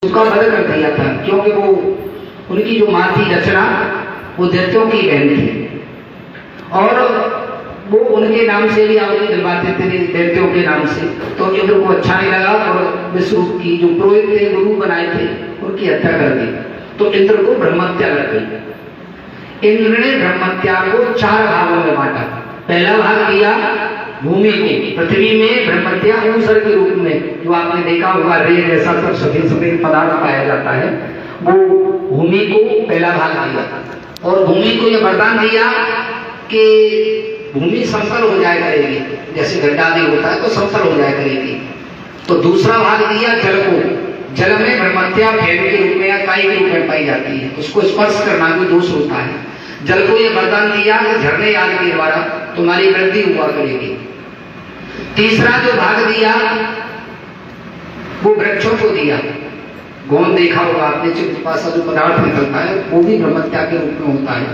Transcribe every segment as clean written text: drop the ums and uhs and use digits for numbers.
उसका वध कर दिया था, क्योंकि वो उनकी जो माँ थी रचना, वो दैत्यों की बहन थी और वो उनके नाम से भी आहुति दिलवाते थे, दैत्यों के नाम से। तो इंद्र को अच्छा नहीं लगा और विष्णु की जो पुरोहित थे, गुरु बनाए थे, उनकी हत्या कर दी। तो इंद्र को ब्रह्महत्या लग गई। इंद्र ने ब्रह्महत्या को 4 भागों में बांटा। पहला भाग दिया भूमि को, पृथ्वी में ब्रह्महत्या ऊसर के रूप में, जो आपने देखा होगा रेत ऐसा सब सफेद सफेद पदार्थ पाया जाता है, वो भूमि को पहला भाग दिया। और भूमि को यह वरदान दिया कि भूमि समतल हो जाया करेगी, जैसे गड्ढा आदि होता है तो समतल हो जाया करेगी। तो दूसरा भाग दिया जल को। जल में ब्रह्महत्या फेन के रूप में या काई के रूप में पाई जाती है, उसको स्पर्श करना भी दोष होता है। जल को यह वरदान दिया कि झरने आदि के द्वारा तुम्हारी वृद्धि हुआ करेगी। तीसरा जो भाग दिया वो वृक्षों को दिया। गोंद देखा होगा आपने, चित्तपासा जो पदार्थ निकलता है वो भी ब्रह्महत्या के रूप में होता है।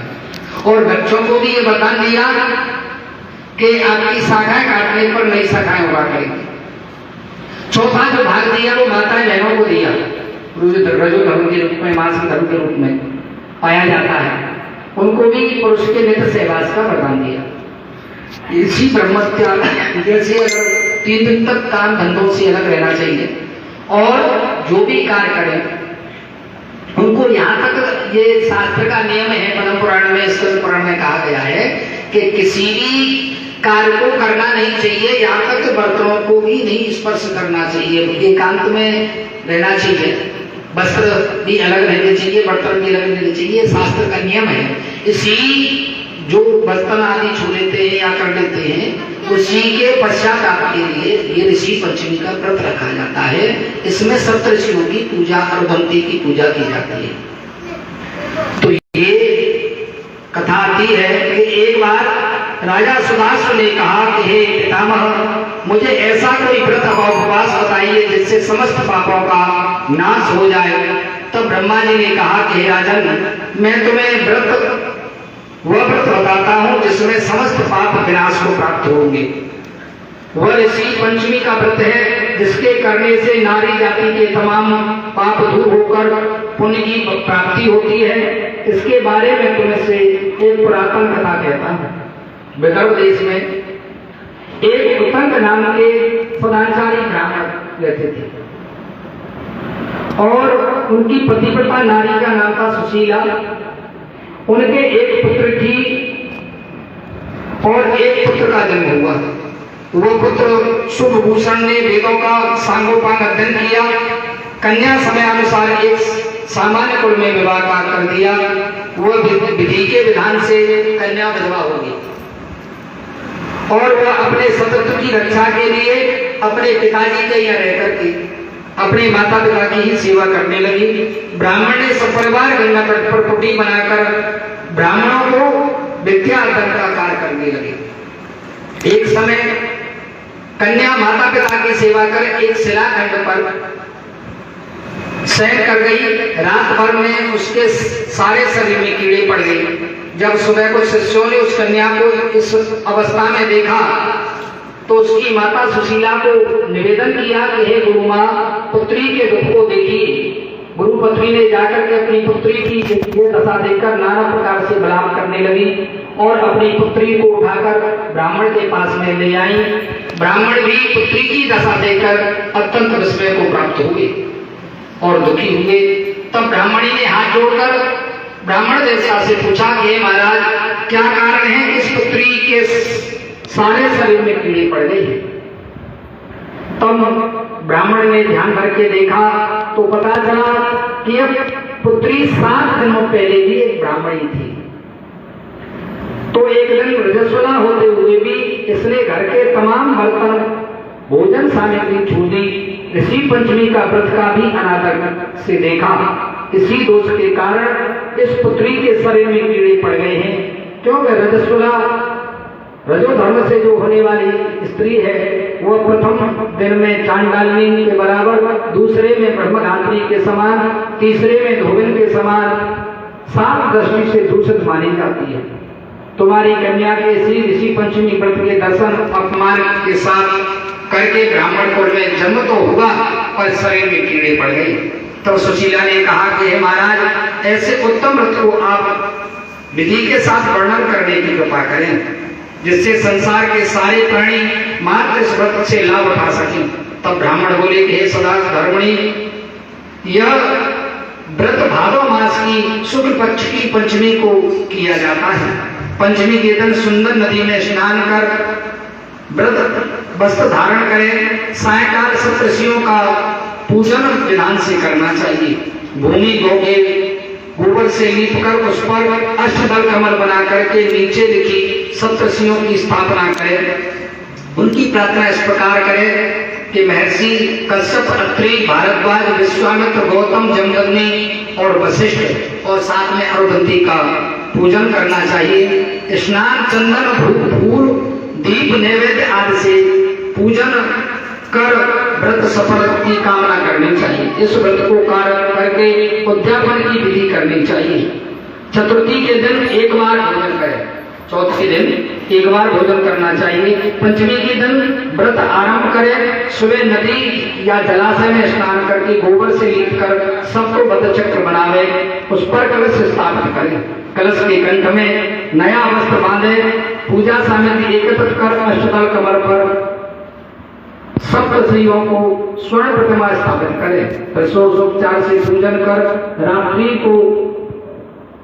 और वृक्षों को भी ये वरदान दिया कि आपकी शाखाएं काटने पर नई शाखाएं उगा करेंगी। चौथा जो भाग दिया वो माता बहनों को दिया, रजो धर्म के रूप में, मासिक धर्म के रूप में पाया जाता है, उनको भी पुरुष के नित्य सहवास का वरदान दिया। इसी ब्रह्महत्या जैसे अगर 3 दिन तक काम धंधों से अलग रहना चाहिए और जो भी कार्य करें उनको, यहाँ तक ये शास्त्र का नियम है, पद्म पुराण में, स्कंद पुराण में कहा गया है कि किसी भी कार्य को करना नहीं चाहिए, यहाँ तक बर्तनों को भी नहीं स्पर्श करना चाहिए, एकांत में रहना चाहिए, वस्त्र भी अलग रहने चाहिए, बर्तन भी अलग रहने चाहिए, शास्त्र का नियम है। इसी जो बर्तन आदि छू लेते हैं या कर लेते हैं, उसी के पश्चात आपके लिए ये ऋषि पंचमी का व्रत रखा जाता है। इसमें सप्तऋषियों की पूजा, अर्धंती की पूजा की जाती है। तो ये कथा आती है कि एक बार राजा सुदाश्व ने कहा कि हे पितामह, मुझे ऐसा कोई व्रत और उपवास बताइए जिससे समस्त पापों का नाश हो जाए। तब ब्रह्मा जी ने कहा कि हे राजन, मैं तुम्हें वह व्रत बताता हूं जिसमें समस्त पाप विनाश को प्राप्त होंगे। वह ऋषि पंचमी का व्रत है जिसके करने से नारी जाति के तमाम पाप दूर होकर पुण्य की प्राप्ति होती है। इसके बारे में तुम्हें से एक पुरातन कथा कहता हूं। विदर्भ देश में एक उत्तंक नाम के सदाचारी ब्राह्मण रहते थे और उनकी पतिव्रता नारी का नाम था सुशीला। उनके एक पुत्र की और एक पुत्र का जन्म हुआ। वो पुत्र शुभ भूषण ने वेदों का सांगोपांग अध्ययन किया, कन्या समय अनुसार एक सामान्य कुल में विवाह कर दिया। वह विधि के विधान से कन्या विधवा होगी और वह अपने सतत्व की रक्षा के लिए अपने पिताजी के यहाँ रह करके अपने माता पिता की ही सेवा करने लगी। ब्राह्मण ने सपरिवार गंगा तट पर कुटी बनाकर ब्राह्मणों को विद्या अर्जन का कार्य करने लगे। एक समय कन्या माता पिता की सेवा कर एक शिलाखंड पर शयन कर गई। रात भर में उसके सारे शरीर में कीड़े पड़ गए। जब सुबह को शिष्यों ने उस कन्या को इस अवस्था में देखा तो उसकी माता सुशीला को निवेदन किया कि हे गुरु माँ, पुत्री के दुख को देखिए। गुरु पत्नी ने जाकर के अपनी पुत्री की ये दशा देखकर नाना प्रकार से बलात्कार करने लगी और अपनी पुत्री को उठाकर ब्राह्मण के पास में ले आई। ब्राह्मण भी पुत्री की दशा देखकर अत्यंत विस्मय को प्राप्त हुए और दुखी हुए। तब ब्राह्मणी ने हाथ जोड़कर ब्राह्मण देवता से पूछा कि हे महाराज, क्या कारण है कि इस पुत्री के सारे शरीर में कीड़े पड़ गए? तब ब्राह्मण ने ध्यान भर के देखा तो पता चला कि यह पुत्री 7 दिनों पहले भी एक ब्राह्मणी थी। तो एक दिन रजस्वला होते हुए भी इसने घर के तमाम बर्तन, भोजन सामग्री छू दी। ऋषि पंचमी का व्रत का भी अनादर से देखा। इसी दोष के कारण इस पुत्री के शरीर में कीड़े पड़ गए हैं, क्योंकि रजस्वला रजो धर्म से जो होने वाली स्त्री है वह प्रथम दिन में चांडालिनी के बराबर, दूसरे में ब्रह्मधात्री के समान, तीसरे में धोबिन के समान 7 दृष्टि से दूषित मानी जाती है। तुम्हारी कन्या के इसी ऋषि पंचमी व्रत के दर्शन अपमान के साथ करके ब्राह्मण कुल में जन्म तो हुआ पर शरीर में कीड़े पड़ गए। तो सुशीला ने कहा कि हे महाराज, ऐसे उत्तम व्रत को आप विधि के साथ वर्णन करने की कृपा करें, जिससे संसार के सारे प्राणी मात्र इस व्रत से लाभ उठा सकें। तब ब्राह्मण बोले कि हे सदा धर्मणी, यह व्रत भादव मास की शुक्ल पक्ष की पंचमी को किया जाता है। पंचमी के दिन सुंदर नदी में स्नान कर व्रत वस्त्र धारण करें। सायकाल सप्तर्षियों का पूजन विधान से करना चाहिए। भूमि गोबर से लीप कर उस पर अष्टदल कमल बना करके नीचे लिखी सप्तर्षियों की स्थापना करें। उनकी प्रार्थना इस प्रकार करें कि महर्षि कश्यप, अत्रि, भारद्वाज, विश्वामित्र, गौतम, जमदग्नि और वशिष्ठ और साथ में अरुंधति का पूजन करना चाहिए। स्नान, चंदन, फूल, दीप, नैवेद्य आदि से पूजन कर व्रत सफल की कामना करनी चाहिए। इस व्रत को करके उद्यापन की विधि करनी चाहिए। चतुर्थी के दिन एक बार भोजन करें, चौथ के दिन एक बार भोजन करना चाहिए। पंचमी के दिन व्रत आरंभ करें। सुबह नदी या जलाशय में स्नान करके गोबर से लीप कर सबको बद्ध चक्र बनावे, उस पर कलश स्थापित करें। कलश के कंठ में नया वस्त्र बांधे। पूजा सामग्री एकत्र कर अष्टदल कमल पर सप्तर्षियों को स्वर्ण प्रतिमा स्थापित करें। फिर षोडशोपचार से पूजन कर रात्रि को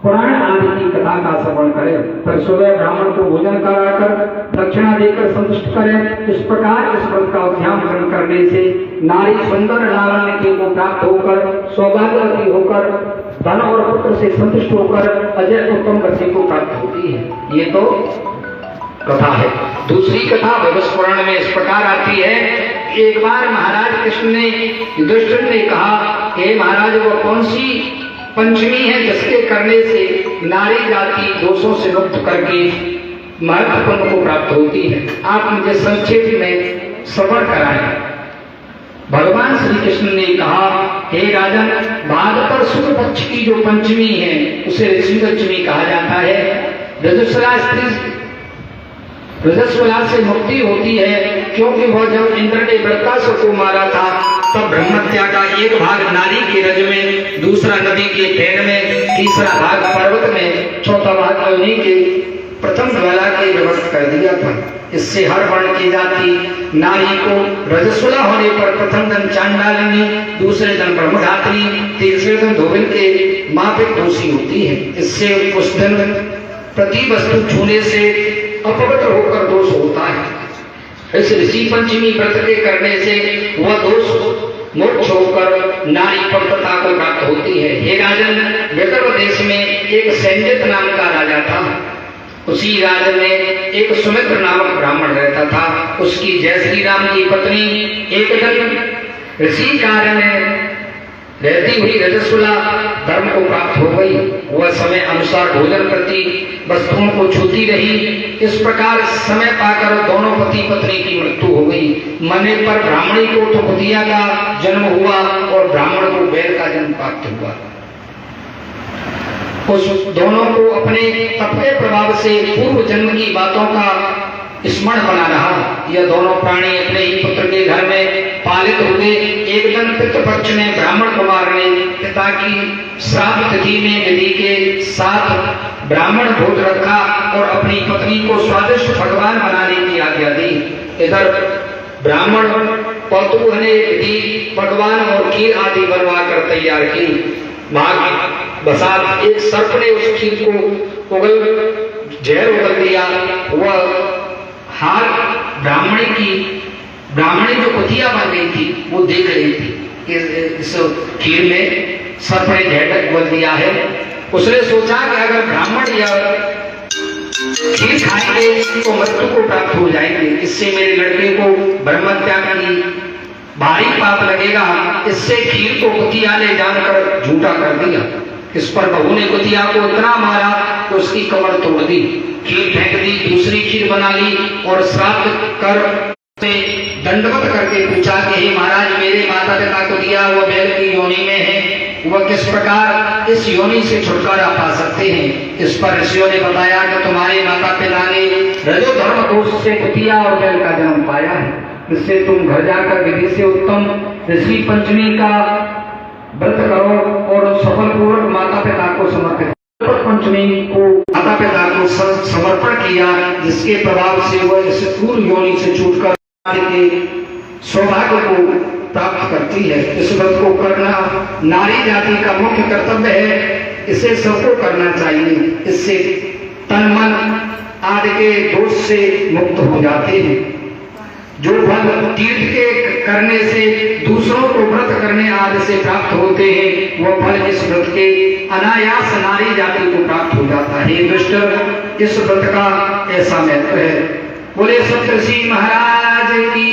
पुराण आदि की कथा का श्रवण करें। फिर सुबह ब्राह्मण को भोजन कराकर दक्षिणा देकर संतुष्ट करें। इस प्रकार इस व्रत का अध्यापन करने से नारी सुंदर लावण्य के को प्राप्त होकर सौभाग्यवती होकर धन और पुत्र से संतुष्ट होकर अजय उत्तम गति को प्राप्त होती है। ये तो कथा है। दूसरी कथा भविष्य पुराण में इस प्रकार आती है। एक बार महाराज कृष्ण ने युधिष्ठिर ने कहा, हे महाराज, वो कौन सी पंचमी है जिसके करने से नारी जाति दोषों से मुक्त करके महत्वपूर्ण को प्राप्त होती है? आप मुझे संक्षेप में श्रवण कराएं। भगवान श्री कृष्ण ने कहा, हे राजन, भाद्रपद शुक्ल पक्ष की जो पंचमी है उसे ऋषि पंचमी कहा जाता है। रजस्वला से मुक्ति होती है, क्योंकि वह जब इंद्र ने वृत्रासुर को मारा था तब ब्रह्मत्या का एक भाग नारी के रज में, दूसरा नदी के फेन में, तीसरा भाग पर्वत में, चौथा भाग अग्नि के प्रथम ज्वाला के विभक्त कर दिया था। इससे हर वर्ण की जाति नारी को रजस्वला होने पर प्रथम दिन चांडालिनी, दूसरे दिन ब्रह्मधात्री, तीसरे दिन धोबिन के माफिक दोषी होती है। इससे उस दिन प्रति वस्तु छूने से अपवित्र होकर दोष होता है। इस ऋषि पंचमी व्रत के करने से वह दोष मोक्ष होकर नारी पवित्रता को प्राप्त होती है। हे राजन, विदर्भ देश में एक संजित नाम का राजा था। उसी राज्य में एक सुमित्र नामक ब्राह्मण रहता था। उसकी जय श्री राम की पत्नी एक दिन ऋषि कार्य में रहती हुई रजस्वला धर्म को प्राप्त हो गई। वह समय अनुसार भोजन करती, वस्तुओं को छूती रही। इस प्रकार समय पाकर दोनों पति पत्नी की मृत्यु हो गई। मरने पर ब्राह्मणी को तो कुतिया का जन्म हुआ और ब्राह्मण को बैल का जन्म प्राप्त हुआ। उस दोनों को अपने तप के प्रभाव से पूर्व जन्म की बातों का स्मरण बना रहा। यह दोनों प्राणी अपने ही पुत्र के घर में पालित हुए। एक दिन पितृपक्ष में ब्राह्मण कुमार ने पिता की श्राद्ध तिथि में विधि के साथ ब्राह्मण भोज रखा और अपनी पत्नी को स्वादिष्ट पकवान बनाने की आज्ञा दी। इधर ब्राह्मण कौतूहल ने विधि पकवान और खीर आदि बनवा कर तैयार की। भाग बसात एक सर्प ने उस खीर को जहर उगल दिया। वह हार ब्राह्मणी जो कुतिया बन गई थी वो देख रही थी कि इस खीर में सर्प ने जहर उगल दिया है। उसने सोचा कि अगर ब्राह्मण या खीर खाएंगे तो मृत्यु को प्राप्त हो जाएंगे, इससे मेरे लड़के को ब्रह्मत्या की भारी पाप लगेगा। इससे खीर को कुतिया ने जानकर झूठा कर दिया। इस पर बहू ने कुतिया को इतना मारा कि उसकी कमर तोड़ दी, खीर फेंक दी, दूसरी खीर बना ली और श्राद्ध कर दंडवत करके पूछा कि हे महाराज, मेरे माता पिता कुतिया वह बैल की योनि में है, वह किस प्रकार इस योनि से छुटकारा पा सकते हैं? इस पर ऋषियों ने बताया कि तुम्हारे माता पिता ने रजोधर्म दोष से कुतिया और बैल का जन्म पाया है। इससे तुम घर जाकर विधि से उत्तम ऋषि पंचमी का व्रत करो और सफलपूर्वक माता पिता को समर्पित। पंचमी को माता पिता को समर्पण किया, जिसके प्रभाव से वह इस पूर्व योनि से छूटकर के सौभाग्य को प्राप्त करती है। इस व्रत को करना नारी जाति का मुख्य कर्तव्य है, इसे सबको करना चाहिए। इससे तन मन आदि के दोष से मुक्त हो जाते हैं। जो फल तीर्थ के करने से दूसरों को व्रत करने आदि से प्राप्त होते हैं, वह फल इस व्रत के अनायास नारी जाति को प्राप्त हो जाता है। दुष्ट इस व्रत का ऐसा महत्व है। बोले सप्तऋषि महाराज की,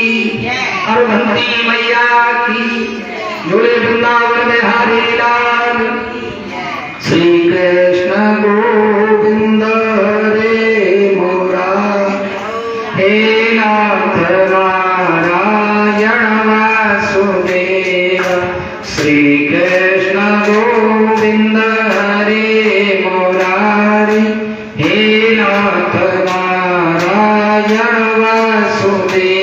अरुंधति मैया की, बोले वृंदावन बिहारी लाल श्री कृष्ण गोविंद रे मोरा, हे नाथ नारायण वासुदेव, श्री कृष्ण गोविंद रे मुरारी, हे नाथ नारायण वासुदेव।